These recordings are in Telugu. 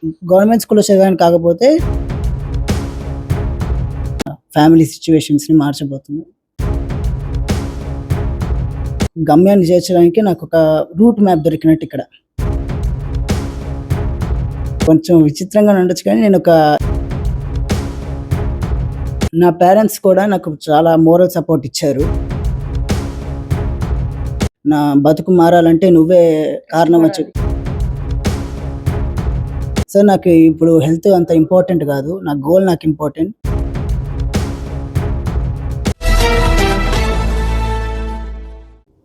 గవర్నమెంట్ స్కూల్‌లో చదివాను కాకపోతే ఫ్యామిలీ సిట్యుయేషన్స్‌ని మార్చబోతున్నాను. గమ్యాన్ని చేర్చడానికి నాకొక రూట్ మ్యాప్ దొరికినట్టు ఇక్కడ. కొంచెం విచిత్రంగానే ఉండొచ్చు కానీ నా పేరెంట్స్ కూడా నాకు చాలా మోరల్ సపోర్ట్ ఇచ్చారు. నా బతుకు మారాలంటే నువ్వే కారణం అని చెప్పి. సో, నాకు ఇప్పుడు హెల్త్ అంత ఇంపార్టెంట్ కాదు. నా గోల్ నాకు ఇంపార్టెంట్.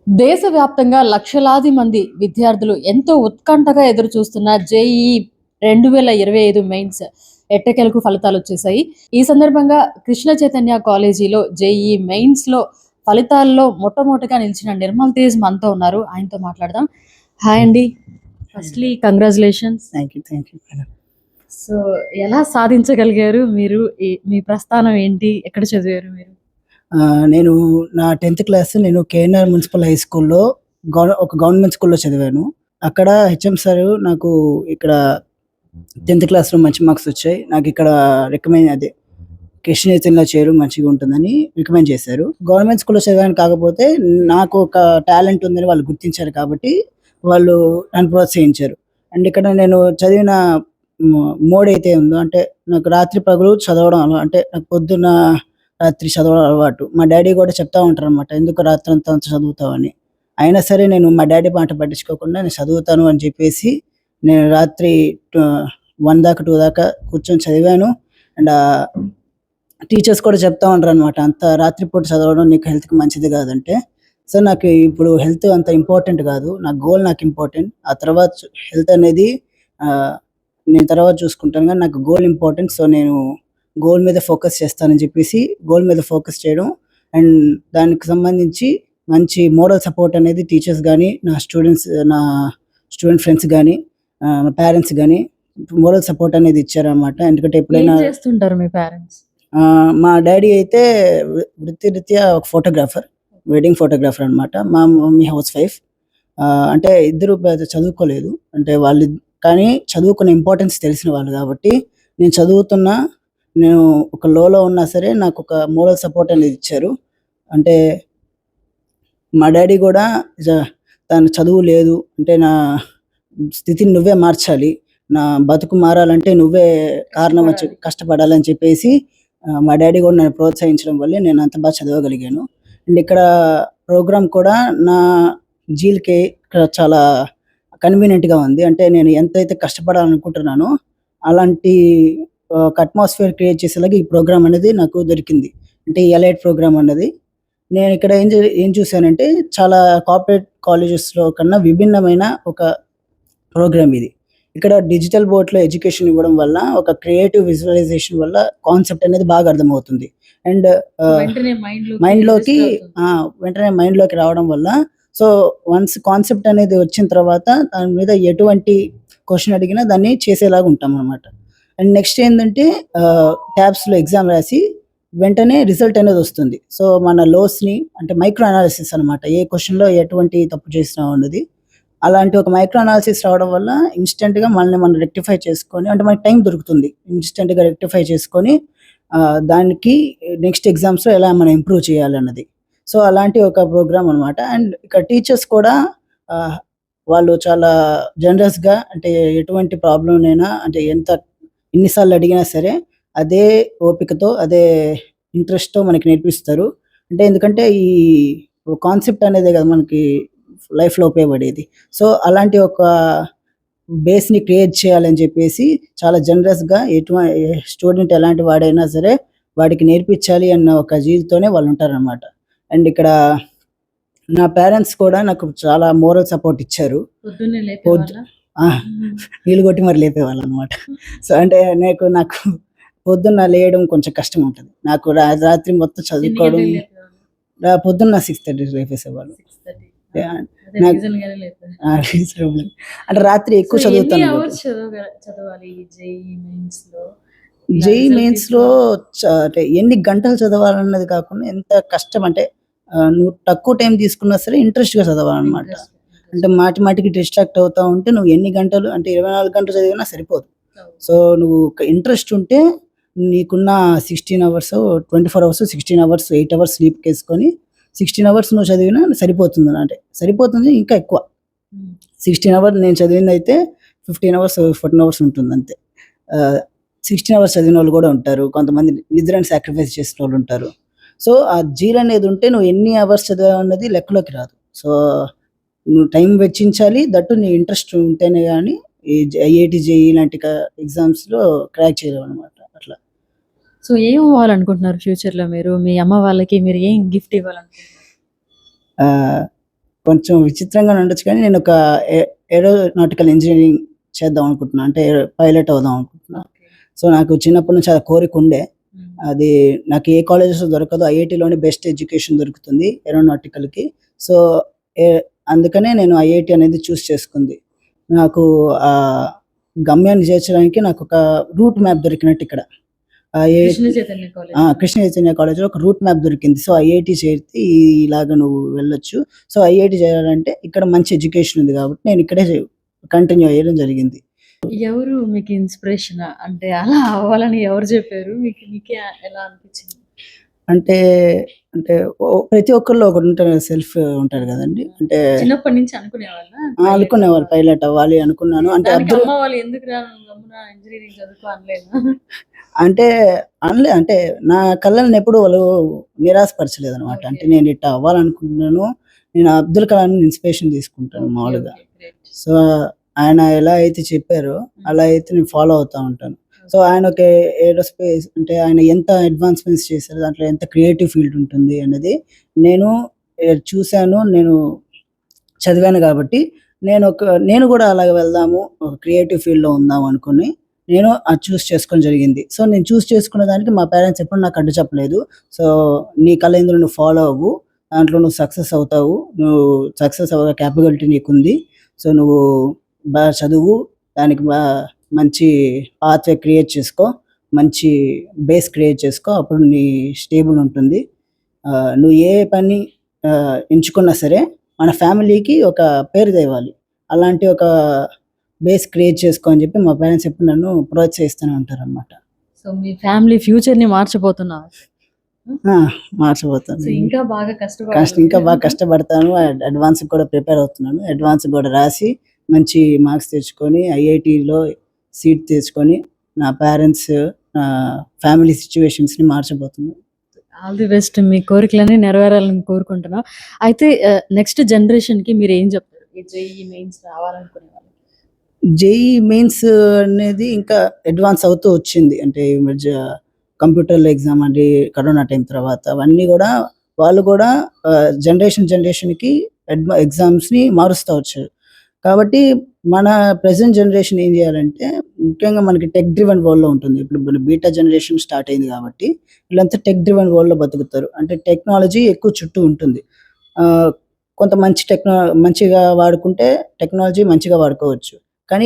దేశవ్యాప్తంగా లక్షలాది మంది విద్యార్థులు ఎంతో ఉత్కంఠగా ఎదురు చూస్తున్న జేఈఈ 2025 మెయిన్స్ ఎట్టకేలకు ఫలితాలు వచ్చేసాయి. ఈ సందర్భంగా కృష్ణ చైతన్య కాలేజీలో జేఈఈ మెయిన్స్ లో ఫలితాల్లో మొట్టమొదటిగా నిలిచిన నిర్మల్ తేజ్ మనతో ఉన్నారు. ఆయనతో మాట్లాడదాం. హాయ్ అండి. Firstly congratulations. Thank you madam. So ఎలా సాధించగలిగారు మీరు? మీ ప్రస్థానం ఏంటి? ఎక్కడ చదివారు మీరు? నేను నా 10th క్లాస్ నేను కేఎన్ఆర్ మున్సిపల్ హై స్కూల్‌లో ఒక గవర్నమెంట్ స్కూల్‌లో చదివాను. అక్కడ హెచ్ఎం సార్ నాకు ఇక్కడ 10th క్లాస్‌లో మంచి మార్క్స్ వచ్చాయి. నాకు ఇక్కడ కృష్ణ చైతన్యలో చేరు మంచిగా ఉంటుందని రికమెండ్ చేశారు. గవర్నమెంట్ స్కూల్‌లో చదివాను కాకపోతే నాకు ఒక టాలెంట్ ఉందని వాళ్ళు గుర్తించారు కాబట్టి వాళ్ళు నన్ను ప్రోత్సహించారు. అండ్ ఇక్కడ నేను చదివిన మోడ్ అయితే ఉందో అంటే నాకు రాత్రి పగలు చదవడం అంటే నాకు పొద్దున్న రాత్రి చదవడం అలవాటు. మా డ్యాడీ కూడా చెప్తా ఉంటారనమాట. ఎందుకు రాత్రంతా అంత చదువుతావని. అయినా సరే నేను మా డ్యాడీ మాట పట్టించుకోకుండా నేను చదువుతాను అని చెప్పేసి నేను రాత్రి 1 దాకా 2 దాకా కూర్చొని చదివాను. అండ్ టీచర్స్ కూడా చెప్తా ఉంటారనమాట. అంత రాత్రిపూట చదవడం నీకు హెల్త్‌కి మంచిది కాదంటే. సో, నాకు ఇప్పుడు హెల్త్ అంత ఇంపార్టెంట్ కాదు. నా గోల్ నాకు ఇంపార్టెంట్. ఆ తర్వాత హెల్త్ అనేది నేను తర్వాత చూసుకుంటాను కానీ నాకు గోల్ ఇంపార్టెంట్. సో, నేను గోల్ మీద ఫోకస్ చేస్తానని చెప్పేసి గోల్ మీద ఫోకస్ చేయడం అండ్ దానికి సంబంధించి మంచి మోరల్ సపోర్ట్ అనేది టీచర్స్ కానీ నా స్టూడెంట్ ఫ్రెండ్స్ కానీ నా పేరెంట్స్ కానీ మోరల్ సపోర్ట్ అనేది ఇచ్చారనమాట. ఎందుకంటే ఎప్పుడైనా చేస్తుంటారు మీ పేరెంట్స్? మా డాడీ అయితే వృత్తిరీత్యా ఒక ఫోటోగ్రాఫర్, వెడ్డింగ్ ఫోటోగ్రాఫర్ అనమాట. మా మమ్మీ హౌస్ వైఫ్. అంటే ఇద్దరు పెద్ద చదువుకోలేదు. అంటే వాళ్ళు కానీ చదువుకునే ఇంపార్టెన్స్ తెలిసిన వాళ్ళు కాబట్టి నేను ఒక లోలో ఉన్నా సరే నాకు ఒక మోరల్ సపోర్ట్ అనేది ఇచ్చారు. అంటే మా డాడీ కూడా తను చదువు లేదు అంటే నా స్థితిని నువ్వే మార్చాలి, నా బతుకు మారాలంటే నువ్వే కారణం వచ్చి కష్టపడాలని చెప్పేసి మా డాడీ కూడా నన్ను ప్రోత్సహించడం వల్లే నేను అంత బాగా చదవగలిగాను. అండ్ ఇక్కడ ప్రోగ్రామ్ కూడా నా జీల్‌కి ఇక్కడ చాలా కన్వీనియంట్‌గా ఉంది. అంటే నేను ఎంతైతే కష్టపడాలనుకుంటున్నానో అలాంటి ఒక అట్మాస్ఫియర్ క్రియేట్ చేసేలాగా ఈ ప్రోగ్రామ్ అనేది నాకు దొరికింది. అంటే ఈ ఎలైట్ ప్రోగ్రామ్ అన్నది. నేను ఇక్కడ ఏం చూసానంటే చాలా కార్పొరేట్ కాలేజెస్‌లో కన్నా విభిన్నమైన ఒక ప్రోగ్రామ్ ఇది. ఇక్కడ డిజిటల్ బోర్డ్‌లో ఎడ్యుకేషన్ ఇవ్వడం వల్ల ఒక క్రియేటివ్ విజువలైజేషన్ వల్ల కాన్సెప్ట్ అనేది బాగా అర్థమవుతుంది. అండ్ వెంటనే మైండ్‌లోకి రావడం వల్ల సో, వన్స్ కాన్సెప్ట్ అనేది వచ్చిన తర్వాత దాని మీద ఎటువంటి క్వెషన్ అడిగినా దాన్ని చేసేలాగా ఉంటామనమాట. అండ్ నెక్స్ట్ ఏందంటే ట్యాబ్స్‌లో ఎగ్జామ్ రాసి వెంటనే రిజల్ట్ అనేది వస్తుంది. సో, మన లోస్‌ని అంటే మైక్రో అనాలిసిస్ అనమాట. ఏ క్వెషన్‌లో ఎటువంటి తప్పు చేసినాం అన్నది. అలాంటి ఒక మైక్రో అనాలిసిస్ రావడం వల్ల ఇన్‌స్టంట్‌గా మనల్ని మనం రెక్టిఫై చేసుకొని అంటే మనకి టైం దొరుకుతుంది. ఇన్‌స్టంట్‌గా రెక్టిఫై చేసుకొని దానికి నెక్స్ట్ ఎగ్జామ్స్‌లో ఎలా మనం ఇంప్రూవ్ చేయాలన్నది. సో, అలాంటి ఒక ప్రోగ్రామ్ అనమాట. అండ్ ఇక్కడ టీచర్స్ కూడా వాళ్ళు చాలా జనరస్‌గా అంటే ఎటువంటి ప్రాబ్లమ్‌నైనా అంటే ఎన్ని సార్లు అడిగినా సరే అదే ఓపికతో, అదే ఇంట్రెస్ట్‌తో మనకి నేర్పిస్తారు. అంటే ఎందుకంటే ఈ కాన్సెప్ట్ అనేదే కదా మనకి లైఫ్‌లో ఉపయోగపడేది. సో, అలాంటి ఒక బేస్‌ని క్రియేట్ చేయాలని చెప్పేసి చాలా జనరస్‌గా స్టూడెంట్ ఎలాంటి వాడైనా సరే వాడికి నేర్పించాలి అన్న ఒక జీల్‌తోనే వాళ్ళు ఉంటారనమాట. అండ్ ఇక్కడ నా పేరెంట్స్ కూడా నాకు చాలా మోరల్ సపోర్ట్ ఇచ్చారు. పొద్దున్నే లేపేవాళ్ళా? నీళ్ళు కొట్టి మరి లేపేవాళ్ళనమాట. సో, అంటే నాకు పొద్దున్న లేయడం కొంచెం కష్టం ఉంటది. నాకు రాత్రి మొత్తం చదువుకోవడం పొద్దున్న 6:30 లేపేసేవాళ్ళు. 6:30 యాహ్! నాకు రీజనబుల్ అంటే రాత్రి ఎక్కువ చదువుతాను. చదవాలి జేఈఈ మెయిన్స్‌లో? జేఈఈ మెయిన్స్‌లో అంటే ఎన్ని గంటలు చదవాలన్నది కాకుండా ఎంత కష్టం అంటే నువ్వు తక్కువ టైం తీసుకున్నా సరే ఇంట్రెస్ట్‌గా చదవాలనమాట. అంటే మాటికి డిస్ట్రాక్ట్ అవుతా ఉంటే నువ్వు ఎన్ని గంటలు అంటే 24 గంటలు చదివినా సరిపోదు. సో నువ్వు ఒక ఇంట్రెస్ట్ ఉంటే నీకున్న 16 అవర్స్ 24 అవర్స్ 16 అవర్స్ 8 అవర్స్ స్లీప్కి వేసుకొని 16 అవర్స్ నువ్వు చదివినా సరిపోతుంది, అంటే సరిపోతుంది ఇంకా ఎక్కువ. 16 అవర్స్ నేను చదివింది అయితే 15 అవర్స్ 14 అవర్స్ ఉంటుంది అంతే. 16 అవర్స్ చదివిన వాళ్ళు కూడా ఉంటారు, కొంతమంది నిద్రని సాక్రిఫైస్ చేసిన వాళ్ళు ఉంటారు. సో ఆ జీల్ అనేది ఉంటే నువ్వు ఎన్ని అవర్స్ చదివావు అన్నది లెక్కలోకి రాదు. సో నువ్వు టైం వెచ్చించాలి, దట్టు నీ ఇంట్రెస్ట్ ఉంటేనే కానీ ఈ ఐఐటి జేఈ లాంటి ఎగ్జామ్స్లో క్రాక్ చేయలేవు అనమాట. అట్లా సో ఏం అవ్వాలనుకుంటున్నారు ఫ్యూచర్లో మీరు? మీ అమ్మ వాళ్ళకి మీరు ఏం గిఫ్ట్ ఇవ్వాలనుకుంటున్నారు? ఆ, కొంచెం విచిత్రంగా ఉండొచ్చు కానీ నేను ఒక ఏరోనాటికల్ ఇంజనీరింగ్ చేద్దాం అనుకుంటున్నాను, అంటే పైలట్ అవుదాం అనుకుంటున్నాను. సో నాకు చిన్నప్పటి నుంచి అది కోరిక ఉండే. అది నాకు ఏ కాలేజెస్లో దొరకదు, ఐఐటిలోనే బెస్ట్ ఎడ్యుకేషన్ దొరుకుతుంది ఏరోనాటికల్కి. సో అందుకనే నేను ఐఐటి అనేది చూస్ చేసుకుంది. నాకు ఆ గమ్యాన్ని చేర్చడానికి నాకు ఒక రూట్ మ్యాప్ దొరికినట్టు ఇక్కడ కృష్ణ చైతన్య కాలేజ్. కృష్ణ చైతన్య కాలేజ్లో ఒక రూట్ మ్యాప్ దొరికింది. సో ఐఐటి చేరితే ఇలాగ నువ్వు వెళ్ళొచ్చు. సో ఐఐటి చేయాలంటే ఇక్కడ మంచి ఎడ్యుకేషన్ ఉంది కాబట్టి నేను ఇక్కడే కంటిన్యూ అయ్యడం జరిగింది. ఎవరు మీకు ఇన్స్పిరేషన్? అంటే అలా అవ్వాలని ఎవరు చెప్పారు మీకు? మీకే ఎలా అనిపించింది? అంటే అంటే ప్రతి ఒక్కరిలో ఒకటి ఉంటారు, సెల్ఫ్ ఉంటారు కదండి. అంటే చిన్నప్పటి నుంచి అనుకునేవాళ్ళ అనుకునేవాళ్ళు పైలట్ అవ్వాలి అనుకున్నాను. అంటే అమ్మ వాళ్ళు ఎందుకు ఇంజనీరింగ్ చదువుకో అనలేదు? అంటే అనలే, అంటే నా కళ్ళని ఎప్పుడు వాళ్ళు నిరాశపరచలేదు అనమాట. అంటే నేను ఇట్లా అవ్వాలనుకుంటున్నాను, నేను అబ్దుల్ కలాం ఇన్స్పిరేషన్ తీసుకుంటాను మామూలుగా. సో ఆయన ఎలా అయితే చెప్పారో అలా అయితే నేను ఫాలో అవుతూ ఉంటాను. సో ఆయన ఒక ఏరోస్పేస్ అంటే ఆయన ఎంత అడ్వాన్స్మెంట్స్ చేశారు, దాంట్లో ఎంత క్రియేటివ్ ఫీల్డ్ ఉంటుంది అనేది నేను చూశాను, నేను చదివాను. కాబట్టి నేను కూడా అలాగ వెళ్దాము, ఒక క్రియేటివ్ ఫీల్డ్లో ఉందాము అనుకుని నేను అది చూస్ చేసుకోవడం జరిగింది. సో నేను చూస్ చేసుకున్న దానికి మా పేరెంట్స్ ఎప్పుడు నాకు అడ్డు చెప్పలేదు. సో నీ కళ ఇందులో నువ్వు ఫాలో అవ్వు, దాంట్లో నువ్వు సక్సెస్ అవుతావు, నువ్వు సక్సెస్ అవ్వే క్యాపబిలిటీ నీకుంది. సో నువ్వు బాగా చదువు, దానికి మంచి పాత్వే క్రియేట్ చేసుకో, మంచి బేస్ క్రియేట్ చేసుకో, అప్పుడు నీ స్టేబుల్ ఉంటుంది. నువ్వు ఏ పని ఎంచుకున్నా సరే మన ఫ్యామిలీకి ఒక పేరు తేవాలి, అలాంటి ఒక బేస్ క్రియేట్ చేసుకో అని చెప్పి మా పేరెంట్స్ ఎప్పుడు నన్ను ప్రోత్సహిస్తూనే ఉంటారు అనమాట. సో మీ ఫ్యామిలీ ఫ్యూచర్ని మార్చబోతున్నారు. మార్చబోతాను, ఇంకా బాగా ఇంకా బాగా కష్టపడతాను. అడ్వాన్స్ కూడా ప్రిపేర్ అవుతున్నాను, అడ్వాన్స్ కూడా రాసి మంచి మార్క్స్ తెచ్చుకొని ఐఐటిలో సీట్ తెచ్చుకొని నా పేరెంట్స్ నా ఫ్యామిలీ సిచ్యువేషన్స్ని మార్చబోతున్నాను. ఆల్ ది బెస్ట్, మీ కోరికలన్నీ నెరవేరాలని కోరుకుంటున్నాం. అయితే నెక్స్ట్ జనరేషన్కి మీరు ఏం చెప్తారు? ఈ జేఈ మెయిన్స్ రావాలనుకునే వాళ్ళు. జేఈ మెయిన్స్ అనేది ఇంకా అడ్వాన్స్ అవుతూ వచ్చింది. అంటే ఈ మధ్య కంప్యూటర్లో ఎగ్జామ్ అంటే కరోనా టైం తర్వాత అవన్నీ కూడా వాళ్ళు కూడా జనరేషన్కి ఎగ్జామ్స్ని మారుస్తూ వచ్చారు. కాబట్టి మన ప్రెజెంట్ జనరేషన్ ఏం చేయాలంటే ముఖ్యంగా మనకి టెక్ డ్రివెన్ వరల్డ్లో ఉంటుంది. ఇప్పుడు మన బీటా జనరేషన్ స్టార్ట్ అయింది కాబట్టి వీళ్ళంతా టెక్ డ్రివెన్ వరల్డ్లో బతుకుతారు. అంటే టెక్నాలజీ ఎక్కువ చుట్టూ ఉంటుంది. కొంత మంచిగా వాడుకుంటే టెక్నాలజీ మంచిగా వాడుకోవచ్చు, కానీ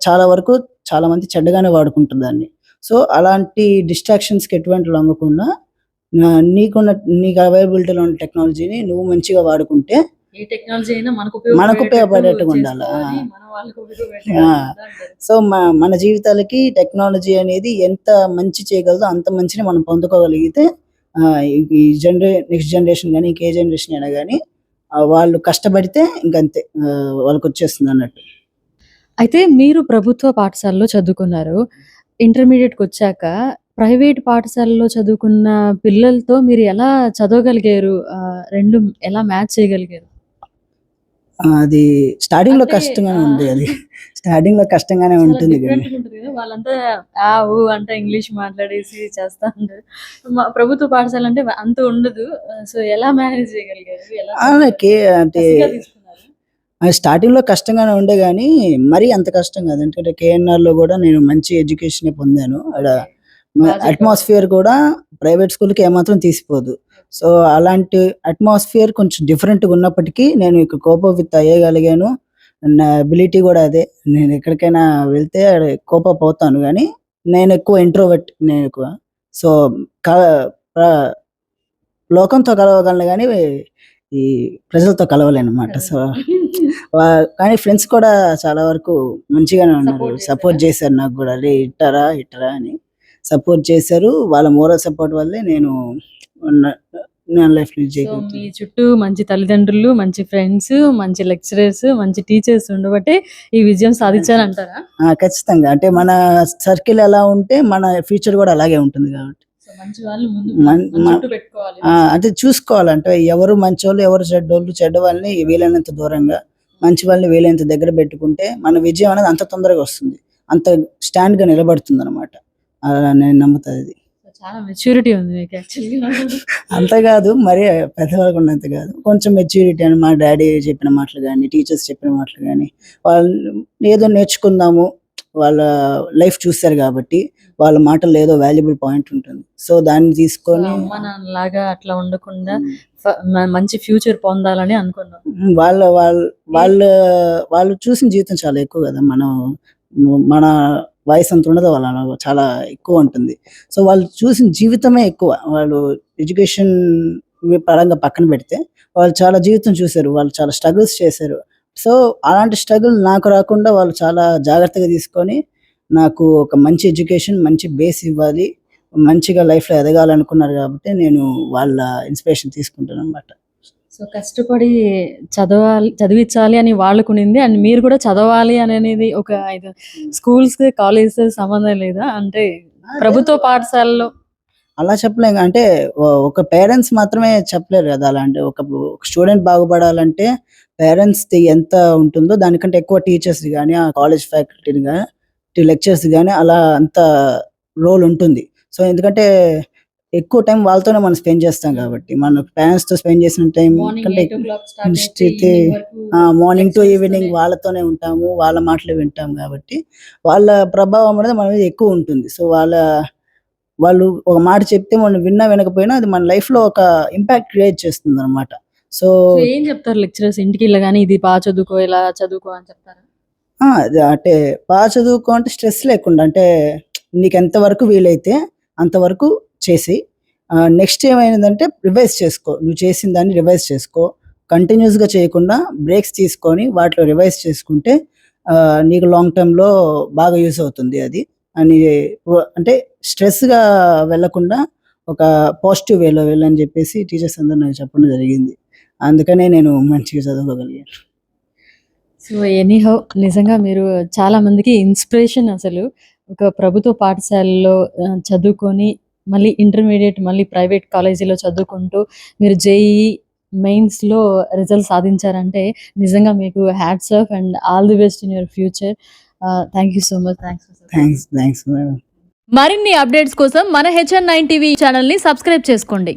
చాలా వరకు చాలామంది చెడ్డగానే వాడుకుంటారు దాన్ని. సో అలాంటి డిస్ట్రాక్షన్స్కి ఎటువంటి లొంగకుండా నీకు అవైలబిలిటీలో ఉన్న టెక్నాలజీని నువ్వు మంచిగా వాడుకుంటే ఏ టెక్నాలజీ అయినా మనకు ఉపయోగపడేట్టుగా ఉండాలి. సో మన జీవితాలకి టెక్నాలజీ అనేది ఎంత మంచి చేయగలదో అంత మంచిని మనం పొందుకోగలిగితే ఈ నెక్స్ట్ జనరేషన్ కానీ ఇంకే జనరేషన్ అయినా కానీ వాళ్ళు కష్టపడితే ఇంకంతే వాళ్ళకి వచ్చేస్తుంది అన్నట్టు. అయితే మీరు ప్రభుత్వ పాఠశాలలో చదువుకున్నారు, ఇంటర్మీడియట్కి వచ్చాక ప్రైవేట్ పాఠశాలలో చదువుకున్న పిల్లలతో మీరు ఎలా చదవగలిగారు? రెండు ఎలా మ్యాచ్ చేయగలిగారు? అది స్టార్టింగ్లో కష్టంగానే ఉంది. అది స్టార్టింగ్లో కష్టంగానే ఉంటుంది. వాళ్ళంతా అంటే ఇంగ్లీష్ మాట్లాడేసి చేస్తా ఉంటారు. ప్రభుత్వ పాఠశాల అంటే అంత ఉండదు. సో ఎలా మేనేజ్ చేయగలిగారు? అంటే స్టార్టింగ్లో కష్టంగానే ఉండే కానీ మరీ అంత కష్టం కాదు. ఎందుకంటే కేఎన్ఆర్లో కూడా నేను మంచి ఎడ్యుకేషన్ పొందాను. అక్కడ అట్మాస్ఫియర్ కూడా ప్రైవేట్ స్కూల్కి ఏమాత్రం తీసిపోదు. సో అలాంటి అట్మాస్ఫియర్ కొంచెం డిఫరెంట్గా ఉన్నప్పటికీ నేను ఇక్కడ కోపప్ విత్ అయ్యగలిగాను. నా అబిలిటీ కూడా అదే. నేను ఎక్కడికైనా వెళ్తే కోపప్ అవుతాను, కానీ నేను ఎక్కువ ఇంట్రోవర్ట్. నేను ఎక్కువ సో లోకంతో కలవగలను, కానీ ఈ ప్రజలతో కలవలేనమాట. సో కానీ ఫ్రెండ్స్ కూడా చాలా వరకు మంచిగానే ఉన్నారు. Support చేశారా? సపోర్ట్ చేశారు నాకు గూడా. "అరే! ఇట్టరా" అని సపోర్ట్ చేశారు. వాళ్ళ మోరల్ సపోర్ట్ వల్లే నేను ఉన్న నా లైఫ్ లీడ్ సో మీ చేయగలుగుతున్నాను. చుట్టూ మంచి తల్లిదండ్రులు, మంచి ఫ్రెండ్స్, మంచి లెక్చరర్స్, మంచి టీచర్స్ ఉండబట్టే ఈ విజయం సాధించారంటారా? ఖచ్చితంగా. అంటే మన సర్కిల్ ఎలా ఉంటే మన ఫ్యూచర్ గూడా అలాగే ఉంటుంది కాబట్టి. సో మంచి వాళ్ళు ముందు మన్ మన మ చుట్టూ పెట్టుకోవాలి. అంటే చూసుకోవాలి. అంటే ఎవరు మంచోళ్ళు, ఎవరు చెడ్డోళ్ళు, చెడ్డ వాళ్ళని వీలైనంత దూరంగా, మంచి వాళ్ళని వీలైనంత దగ్గర పెట్టుకుంటే మన విజయం అనేది అంత తొందరగా వస్తుంది. అంత స్టాండ్‌గా నిలబడుతుందనమాట. అలా నేను నమ్ముతా ఇది. సో చాలా మెచ్యూరిటీ ఉంది మీకు యాక్చువల్‌గా. అంత గాదు, మరీ పెద్దవాళ్ళకు ఉన్నంత గాదు. కొంచెం మెచ్యూరిటీ అని మా డ్యాడీ చెప్పిన మాటలు గాని, టీచర్స్ చెప్పిన మాటలు గాని, వాళ్ళు ఏదో నేర్చుకుందాము, వాళ్ళ లైఫ్ చూసారు గాబట్టి, వాళ్ళ మాటల్లో ఏదో వాల్యుబుల్ పాయింట్ ఉంటుంది. సో దాన్ని సో తీసుకొని అమ్మ నాన్నలాగా అట్లా ఉండకుండా హ్మ్. మంచి ఫ్యూచర్ పొందాలని అనుకున్నాం. వాళ్ళ వాళ్ళ వాళ్ళ వాళ్ళు చూసిన జీవితం చాలా ఎక్కువ గదా! మన వయసు అంత ఉండదు. వాళ్ళ చాలా ఎక్కువ ఉంటుంది. సో వాళ్ళు చూసిన జీవితమే ఎక్కువ. వాళ్ళు ఎడ్యుకేషన్ పరంగా పక్కన పెడితే, వాళ్ళు చాలా జీవితం చూసారు. వాళ్ళు చాలా స్ట్రగుల్స్ చేశారు. సో అలాంటి స్ట్రగుల్ నాకు రాకుండా వాళ్ళు చాలా జాగ్రత్తగా తీసుకొని, నాకు ఒక మంచి ఎడ్యుకేషన్, మంచి బేస్ ఇవ్వాలి, మంచిగా లైఫ్‌లో ఎదగాలనుకున్నారు గాబట్టి, నేను వాళ్ళ ఇన్‌స్పిరేషన్ తీసుకుంటాననమాట. సో కష్టపడి చదివించాలి అని వాళ్ళకునింది. అండ్ మీరు కూడా చదవాలి అనేది ఒక ఇది స్కూల్స్, కాలేజెస్ సంబంధం లేదా? అంటే ప్రభుత్వ పాఠశాలలో అలా చెప్పలేం. అంటే ఒక పేరెంట్స్ మాత్రమే చెప్పలేరు గదా! అలా అంటే ఒక స్టూడెంట్ బాగుపడాలంటే పేరెంట్స్‌ది ఎంత ఉంటుందో దానికంటే ఎక్కువ టీచర్స్‌ది గాని, ఆ కాలేజ్ ఫ్యాకల్టీని గాని, లెక్చరర్స్‌ది గాని అలా అంత రోల్ ఉంటుంది. సో ఎందుకంటే ఎక్కువ టైం వాళ్ళతోనే మనం స్పెండ్ చేస్తాం గాబట్టి, మన పేరెంట్స్‌తో స్పెండ్ చేసిన టైం మార్నింగ్ కంటే 8:00 స్టార్ట్ అయితే అయితే ఈవినింగ్ వరకు మార్నింగ్ టు ఈవినింగ్ లెక్చరర్స్తోనే వాళ్ళతోనే ఉంటాము. వాళ్ళ మాటలే వింటాం గాబట్టి, వాళ్ళ ప్రభావం అనేది మన మీద ఎక్కువ ఉంటుంది. సో వాళ్ళు ఒక మాట చెప్తే మనం విన్నా వినకపోయినా అది మన లైఫ్‌లో ఒక ఇంపాక్ట్ క్రియేట్ చేస్తుందనమాట. సో సో ఏం చెప్తారు లెక్చరర్స్ ఇంటికెళ్ళగానే ఇది చదువుకో, ఇలా చదువుకో అని చెప్తారా? అది అంటే చదువుకో అంటే స్ట్రెస్ లేకుండా, అంటే నీకెంత వరకు వీలైతే అంతవరకు చేసి, నెక్స్ట్ ఏమైందంటే రివైజ్ చేసుకో. నువ్వు చేసిన దాన్ని రివైజ్ చేసుకో. కంటిన్యూయస్‌గా చేయకుండా బ్రేక్స్ తీసుకొని వాటిలో రివైజ్ చేసుకుంటే నీకు లాంగ్ టర్మ్‌లో బాగా యూజ్ అవుతుంది అది అని అంటే స్ట్రెస్‌గా వెళ్ళకుండా ఒక పాజిటివ్ వేలో వెళ్ళని చెప్పేసి టీచర్స్ అందరూ నాకు చెప్పడం జరిగింది. అందుకనే నేను మంచిగా చదువుకోగలిగాను. సో ఎనీహౌ నిజంగా మీరు చాలా మందికి ఇన్స్పిరేషన్ అసలు. ఒక ప్రభుత్వ పాఠశాలలో చదువుకొని మళ్ళీ ఇంటర్మీడియేట్ మళ్ళీ ప్రైవేట్ కాలేజీలో చదువుకుంటూ మీరు జేఈఈ మెయిన్స్‌లో రిజల్ట్ సాధించారంటే నిజంగా మీకు hats off and all the best in your future. Thank you so much. Thanks madam. మరిన్ని అప్డేట్స్ కోసం మన HN9 టీవీ ఛానల్‌ని సబ్స్క్రైబ్ చేసుకోండి.